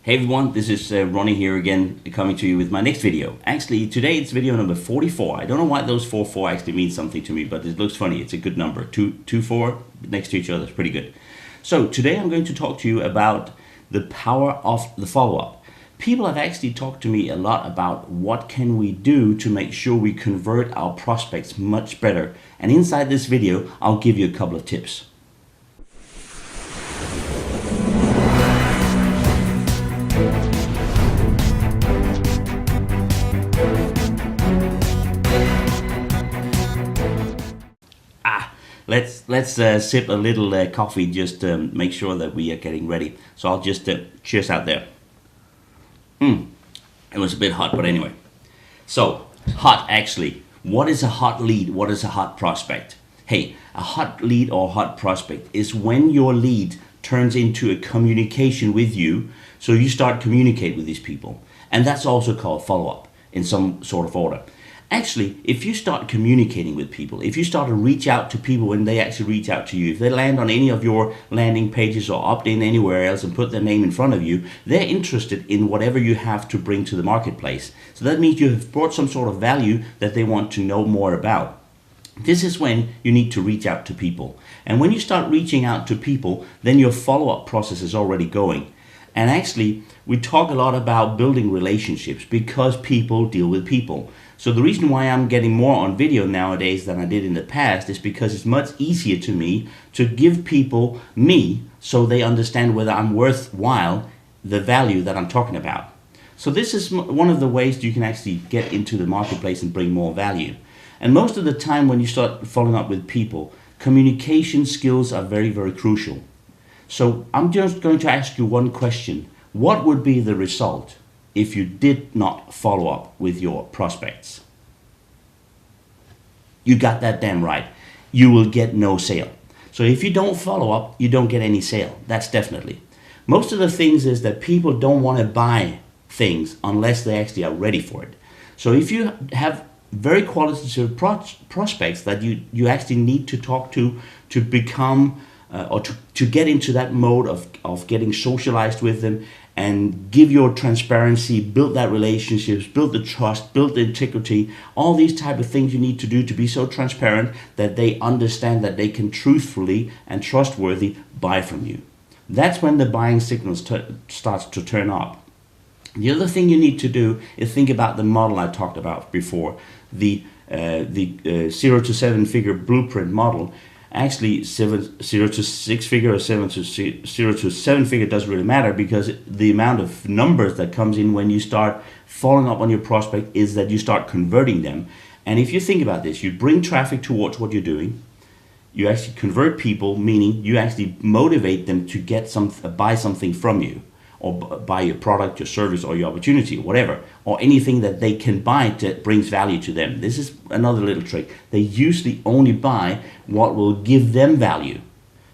Hey everyone, this is Ronnie here again, coming to you with my next video. Actually, today it's video number 44. I don't know why those 44 actually means something to me, but it looks funny. It's a good number. 4 next to each other is pretty good. So today I'm going to talk to you about the power of the follow-up. People have actually talked to me a lot about what can we do to make sure we convert our prospects much better. And inside this video, I'll give you a couple of tips. Let's sip a little coffee just to make sure that we are getting ready. So I'll just cheers out there. It was a bit hot, but anyway. So hot, actually. What is a hot lead? What is a hot prospect? Hey, a hot lead or hot prospect is when your lead turns into a communication with you. So you start communicating with these people, and that's also called follow-up in some sort of order. Actually, if you start communicating with people, if you start to reach out to people when they actually reach out to you, if they land on any of your landing pages or opt in anywhere else and put their name in front of you, they're interested in whatever you have to bring to the marketplace. So that means you have brought some sort of value that they want to know more about. This is when you need to reach out to people. And when you start reaching out to people, then your follow-up process is already going. And actually, we talk a lot about building relationships because people deal with people. So the reason why I'm getting more on video nowadays than I did in the past is because it's much easier to me to give people me so they understand whether I'm worthwhile the value that I'm talking about. So this is one of the ways you can actually get into the marketplace and bring more value. And most of the time when you start following up with people, communication skills are very, very crucial. So I'm just going to ask you one question. What would be the result if you did not follow up with your prospects? You got that damn right. You will get no sale. So if you don't follow up, you don't get any sale. That's definitely. Most of the things is that people don't want to buy things unless they actually are ready for it. So if you have very qualitative prospects that you actually need to talk to become or to get into that mode of getting socialized with them and give your transparency, build that relationships, build the trust, build the integrity, all these type of things you need to do to be so transparent that they understand that they can truthfully and trustworthy buy from you. That's when the buying signal starts to turn up. The other thing you need to do is think about the model I talked about before, the 0 to 7 figure blueprint model. Actually, 0 to 6 figure or 0 to 7 figure doesn't really matter, because the amount of numbers that comes in when you start following up on your prospect is that you start converting them. And if you think about this, you bring traffic towards what you're doing. You actually convert people, meaning you actually motivate them to get buy something from you, or buy your product, your service, or your opportunity, or whatever, or anything that they can buy that brings value to them. This is another little trick. They usually only buy what will give them value.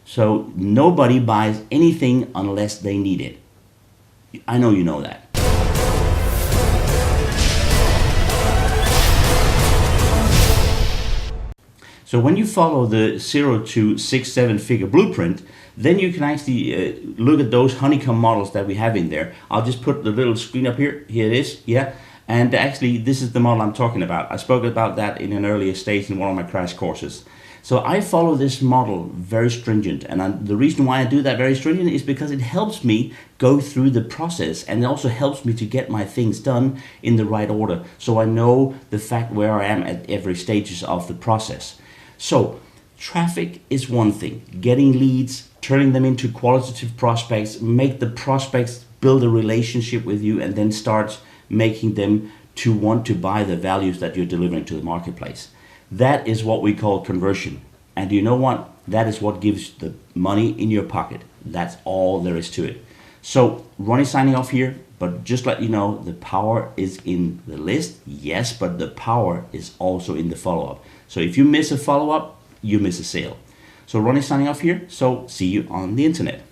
So nobody buys anything unless they need it. I know you know that. So when you follow the 0 to 6, 7 figure blueprint, then you can actually look at those honeycomb models that we have in there. I'll just put the little screen up here. Here it is, yeah. And actually, this is the model I'm talking about. I spoke about that in an earlier stage in one of my crash courses. So I follow this model very stringent. And the reason why I do that very stringent is because it helps me go through the process, and it also helps me to get my things done in the right order. So I know the fact where I am at every stages of the process. So traffic is one thing. Getting leads, turning them into qualitative prospects, make the prospects build a relationship with you, and then start making them to want to buy the values that you're delivering to the marketplace. That is what we call conversion. And you know what? That is what gives the money in your pocket. That's all there is to it. So Ronnie signing off here, but just let you know, the power is in the list, yes, but the power is also in the follow-up. So if you miss a follow-up, you miss a sale. So Ronnie signing off here, so see you on the internet.